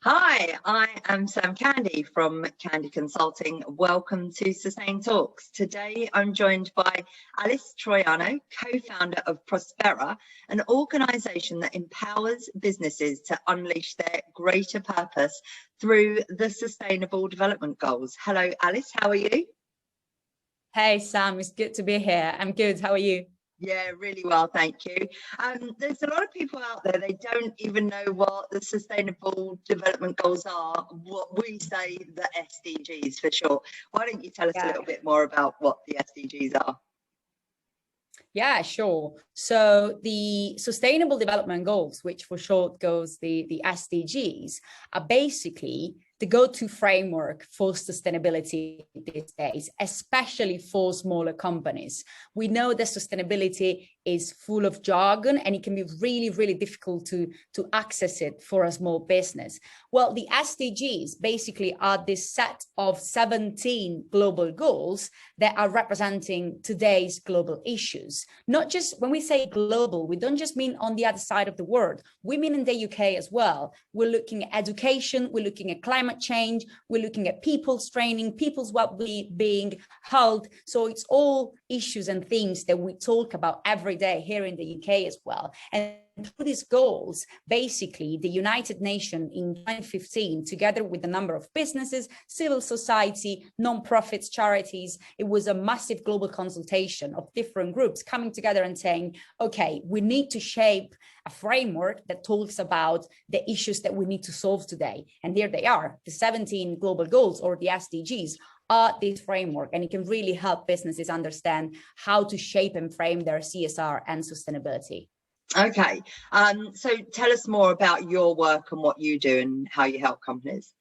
Hi, I am Sam Candy from Candy Consulting. Welcome to Sustain Talks. Today I'm joined by Alice Troiano, co-founder of Prosperah, an organisation that empowers businesses to unleash their greater purpose through the Sustainable Development Goals. Hello, Alice, how are you? Hey, Sam, it's good to be here. I'm good. How are you? Yeah, really well, thank you. There's a lot of people out there, they don't even know what the Sustainable Development Goals are, what we say the SDGs for short. Why don't you tell us a little bit more about what the SDGs are? Yeah, sure. So the Sustainable Development Goals, which for short goes the SDGs, are basically the go-to framework for sustainability these days, especially for smaller companies. We know that sustainability is full of jargon and it can be really, really difficult to access it for a small business. Well, the SDGs basically are this set of 17 global goals that are representing today's global issues. Not just when we say global, we don't just mean on the other side of the world, we mean in the UK as well. We're looking at education, we're looking at climate change, we're looking at people's training, people's well-being, health. So it's all issues and themes that we talk about every day here in the UK as well. And through these goals, basically, the United Nations in 2015, together with a number of businesses, civil society, non-profits, charities, it was a massive global consultation of different groups coming together and saying, okay, we need to shape a framework that talks about the issues that we need to solve today. And here they are, the 17 global goals, or the SDGs, are this framework, and it can really help businesses understand how to shape and frame their CSR and sustainability. Okay, so tell us more about your work and what you do and how you help companies.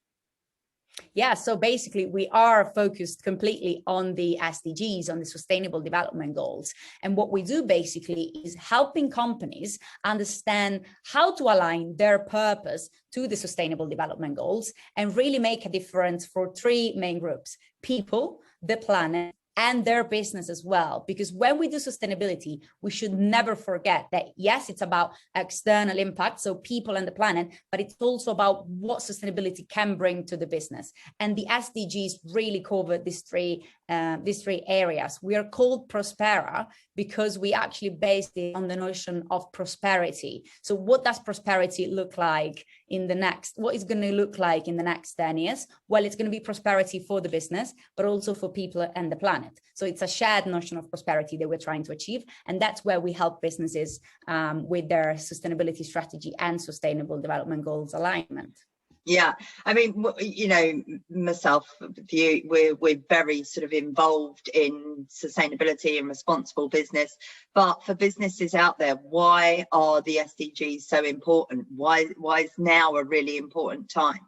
Yeah, so basically we are focused completely on the SDGs, on the Sustainable Development Goals. And what we do basically is helping companies understand how to align their purpose to the Sustainable Development Goals and really make a difference for three main groups: people, the planet, and their business as well. Because when we do sustainability, we should never forget that, yes, it's about external impact, so people and the planet, but it's also about what sustainability can bring to the business. And the SDGs really cover these three areas. We are called Prosperah because we actually based it on the notion of prosperity. So what does prosperity look like in the next, what is going to look like in the next 10 years? Well, it's going to be prosperity for the business, but also for people and the planet. So it's a shared notion of prosperity that we're trying to achieve. And that's where we help businesses with their sustainability strategy and sustainable development goals alignment. Yeah, I mean, you know, myself, we're very sort of involved in sustainability and responsible business. But for businesses out there, why are the SDGs so important? Why is now a really important time?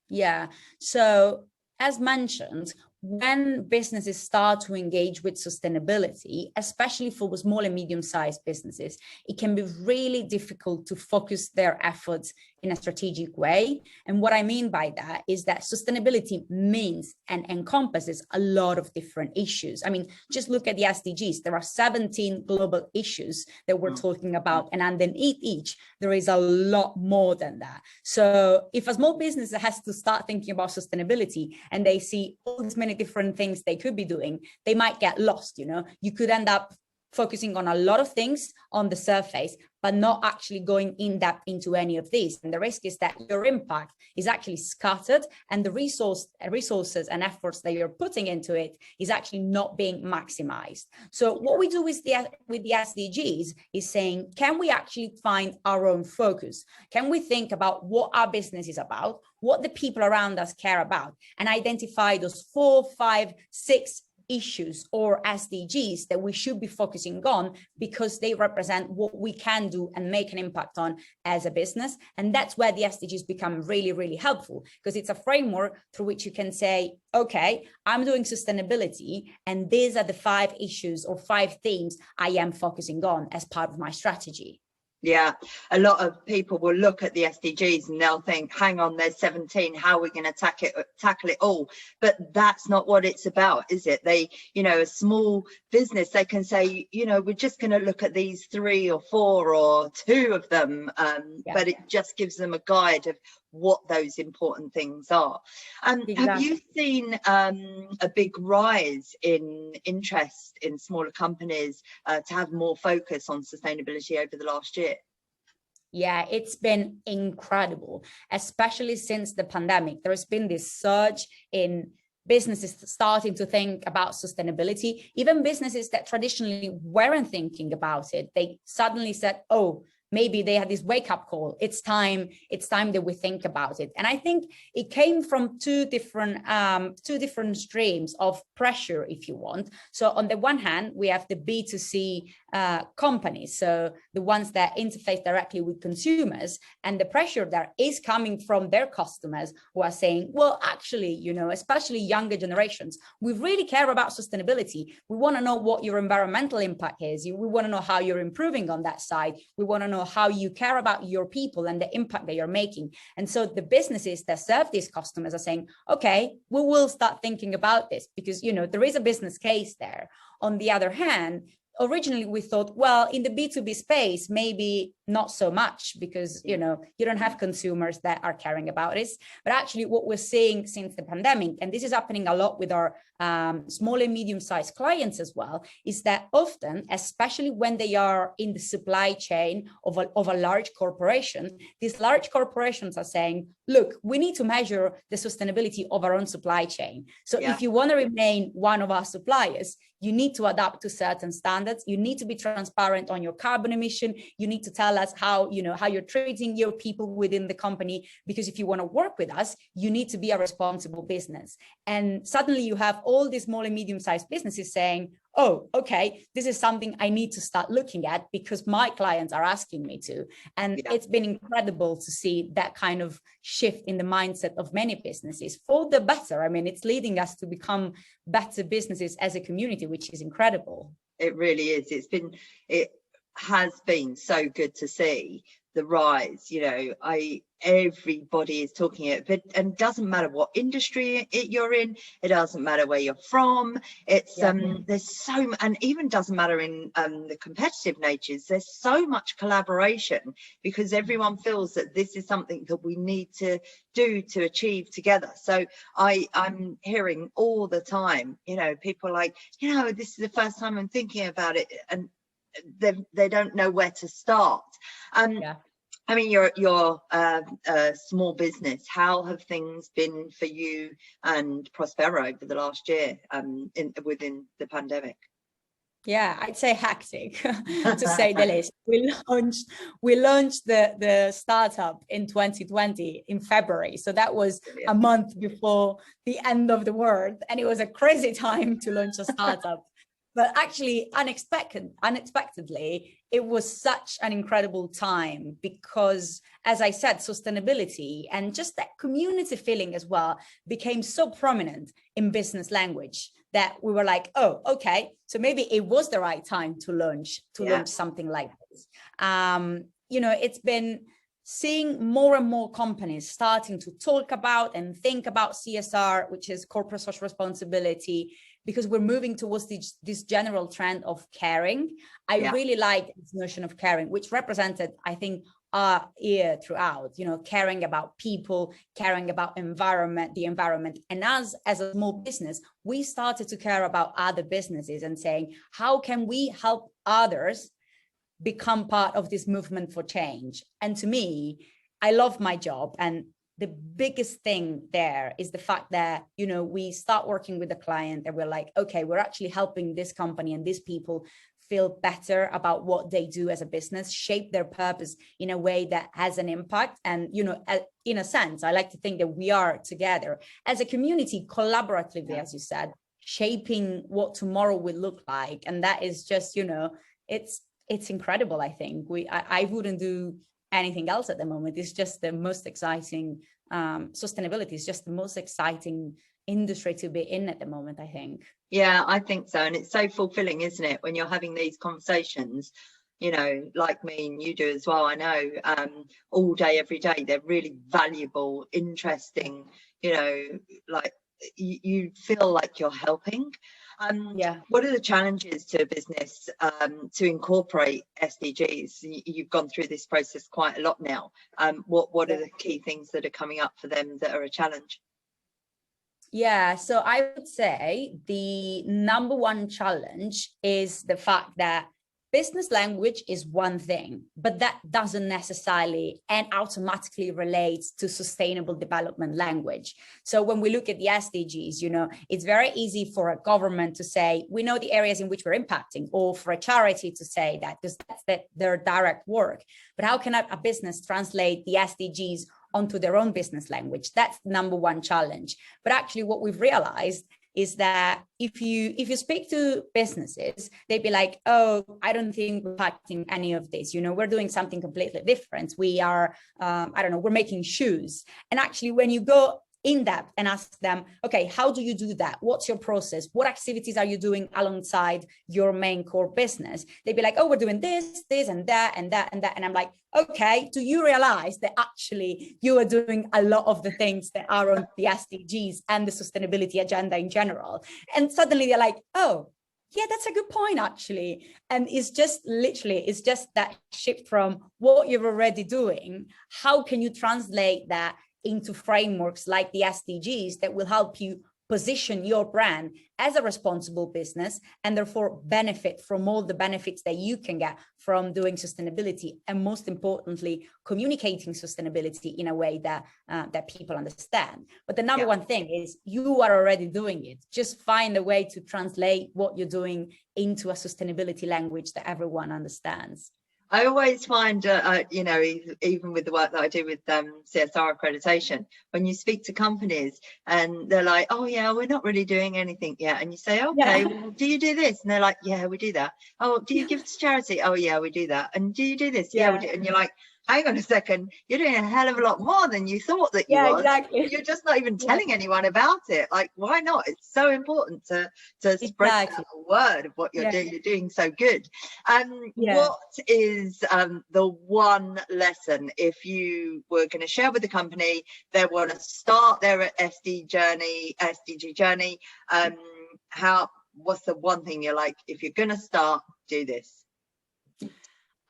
Yeah, so as mentioned, when businesses start to engage with sustainability, especially for small and medium-sized businesses, it can be really difficult to focus their efforts in a strategic way. And what I mean by that is that sustainability means and encompasses a lot of different issues. I mean, just look at the SDGs. There are 17 global issues that we're talking about, and underneath each, there is a lot more than that. So if a small business has to start thinking about sustainability and they see all these many different things they could be doing, they might get lost. You know, you could end up focusing on a lot of things on the surface, but not actually going in depth into any of these. And the risk is that your impact is actually scattered, and the resources and efforts that you're putting into it is actually not being maximized. So what we do with the SDGs is saying, can we actually find our own focus? Can we think about what our business is about, what the people around us care about, and identify those 4, 5, 6 issues or SDGs that we should be focusing on, because they represent what we can do and make an impact on as a business. And that's where the SDGs become really, really helpful, because it's a framework through which you can say, okay, I'm doing sustainability, and these are the 5 issues or 5 themes I am focusing on as part of my strategy. Yeah, a lot of people will look at the SDGs and they'll think, hang on, there's 17, how are we going to tackle it all? But that's not what it's about, is it? They, you know, a small business, they can say, you know, we're just going to look at these 3 or 4 or 2 of them, but it just gives them a guide of what those important things are. Exactly. Have you seen a big rise in interest in smaller companies to have more focus on sustainability over the last year? Yeah, it's been incredible, especially since the pandemic. There's been this surge in businesses starting to think about sustainability. Even businesses that traditionally weren't thinking about it, they suddenly said, oh, maybe they had this wake-up call. It's time that we think about it. And I think it came from two different streams of pressure, if you want. So on the one hand, we have the B2C companies, so the ones that interface directly with consumers, and the pressure there is coming from their customers who are saying, well, actually, you know, especially younger generations, we really care about sustainability. We want to know what your environmental impact is. We want to know how you're improving on that side. We want to know how you care about your people and the impact that you're making. And so the businesses that serve these customers are saying, okay, we will start thinking about this because, you know, there is a business case there. On the other hand, originally we thought, well, in the B2B space, maybe not so much because, you know, you don't have consumers that are caring about this. But actually what we're seeing since the pandemic, and this is happening a lot with our small and medium-sized clients as well, is that often, especially when they are in the supply chain of a large corporation, these large corporations are saying, look, we need to measure the sustainability of our own supply chain. So if you want to remain one of our suppliers, you need to adapt to certain standards. You need to be transparent on your carbon emission. You need to tell us how, you know, how you're treating your people within the company, because if you want to work with us, you need to be a responsible business. And suddenly you have all these small and medium-sized businesses saying, oh, okay, this is something I need to start looking at because my clients are asking me to. And it's been incredible to see that kind of shift in the mindset of many businesses for the better. I mean, it's leading us to become better businesses as a community, which is incredible. It really is. It has been so good to see the rise. You know, everybody is talking it, but and doesn't matter what industry you're in, it doesn't matter where you're from. It's there's so, and even doesn't matter in the competitive natures. There's so much collaboration because everyone feels that this is something that we need to do to achieve together. So I'm hearing all the time, you know, people like, you know, this is the first time I'm thinking about it, and they don't know where to start. I mean, you're a small business. How have things been for you and Prosperah over the last year within the pandemic? Yeah, I'd say hectic, to say the least. We launched the startup in 2020 in February. So that was a month before the end of the world. And it was a crazy time to launch a startup. But actually, unexpectedly, it was such an incredible time because, as I said, sustainability and just that community feeling as well became so prominent in business language that we were like, oh, okay, so maybe it was the right time to launch something like this. You know, it's been seeing more and more companies starting to talk about and think about CSR, which is corporate social responsibility, because we're moving towards this general trend of caring. I really like this notion of caring, which represented, I think, our ear throughout, you know, caring about people, caring about the environment. And us as a small business, we started to care about other businesses and saying, how can we help others become part of this movement for change? And to me, I love my job. And the biggest thing there is the fact that, you know, we start working with the client and we're like, okay, we're actually helping this company and these people feel better about what they do as a business, shape their purpose in a way that has an impact. And, you know, in a sense, I like to think that we are together as a community, collaboratively, as you said, shaping what tomorrow will look like. And that is just, you know, it's incredible. I think I wouldn't do anything else at the moment. It's just the most exciting, sustainability is just the most exciting industry to be in at the moment, I think. Yeah, I think so. And it's so fulfilling, isn't it, when you're having these conversations, you know, like me and you do as well. I know all day, every day, they're really valuable, interesting, you know, like you feel like you're helping. What are the challenges to a business to incorporate SDGs? You've gone through this process quite a lot now. What are the key things that are coming up for them that are a challenge? Yeah, so I would say the number one challenge is the fact that business language is one thing, but that doesn't necessarily and automatically relates to sustainable development language. So when we look at the SDGs, you know, it's very easy for a government to say, we know the areas in which we're impacting, or for a charity to say that, because that's their direct work. But how can a business translate the SDGs onto their own business language? That's the number one challenge. But actually what we've realized is that if you speak to businesses, they'd be like, oh, I don't think we're impacting any of this. You know, we're doing something completely different. We are, I don't know, we're making shoes. And actually, when you go in depth and ask them, okay, how do you do that? What's your process? What activities are you doing alongside your main core business? They'd be like, oh, we're doing this, and that, and that, and that. And I'm like, okay, do you realize that actually you are doing a lot of the things that are on the SDGs and the sustainability agenda in general? And suddenly they're like, oh, yeah, that's a good point, actually. And it's just that shift from what you're already doing. How can you translate that into frameworks like the SDGs that will help you position your brand as a responsible business, and therefore benefit from all the benefits that you can get from doing sustainability, and most importantly, communicating sustainability in a way that that people understand. But the number one thing is you are already doing it. Just find a way to translate what you're doing into a sustainability language that everyone understands. I always find, you know, even with the work that I do with CSR accreditation, when you speak to companies and they're like, oh, yeah, we're not really doing anything yet. And you say, okay, well, do you do this? And they're like, yeah, we do that. Oh, do you give to charity? Oh, yeah, we do that. And do you do this? Yeah, we do. And you're like, hang on a second, you're doing a hell of a lot more than you thought that you was. Exactly. You're just not even telling anyone about it. Like, why not? It's so important to spread that word of what you're doing. You're doing so good. What is the one lesson, if you were going to share with the company, they want to start their SDG journey, what's the one thing you're like, if you're going to start, do this?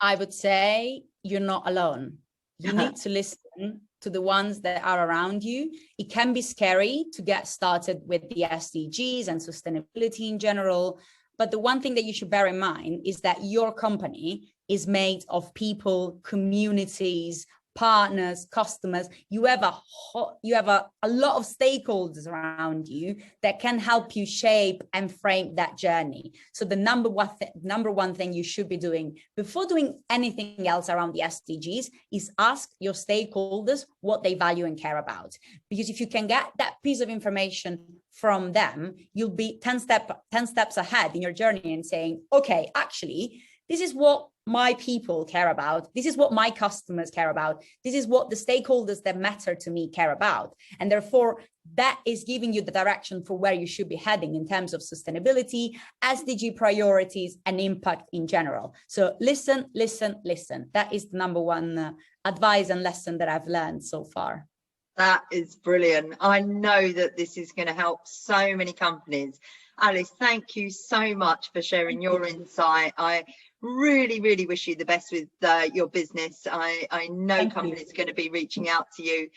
I would say you're not alone. You need to listen to the ones that are around you. It can be scary to get started with the SDGs and sustainability in general. But the one thing that you should bear in mind is that your company is made of people, communities, partners, customers. You have a lot of stakeholders around you that can help you shape and frame that journey. So the number one thing you should be doing before doing anything else around the SDGs is ask your stakeholders what they value and care about. Because if you can get that piece of information from them, you'll be 10 steps ahead in your journey and saying, okay, actually, this is what my people care about. This is what my customers care about. This is what the stakeholders that matter to me care about. And therefore, that is giving you the direction for where you should be heading in terms of sustainability, SDG priorities, and impact in general. So listen, listen, listen. That is the number one advice and lesson that I've learned so far. That is brilliant. I know that this is going to help so many companies. Alice, thank you so much for sharing your insight. I really wish you the best with your business. I know companies are going to be reaching out to you.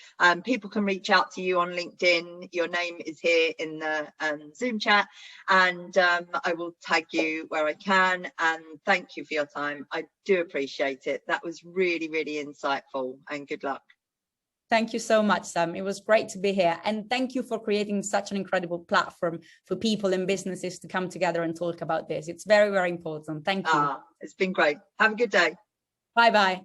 People can reach out to you on LinkedIn. Your name is here in the Zoom chat, and I will tag you where I can. And thank you for your time. I do appreciate it. That was really insightful, and good luck. Thank you so much, Sam. It was great to be here. And thank you for creating such an incredible platform for people and businesses to come together and talk about this. It's very important. Thank you. It's been great. Have a good day. Bye-bye.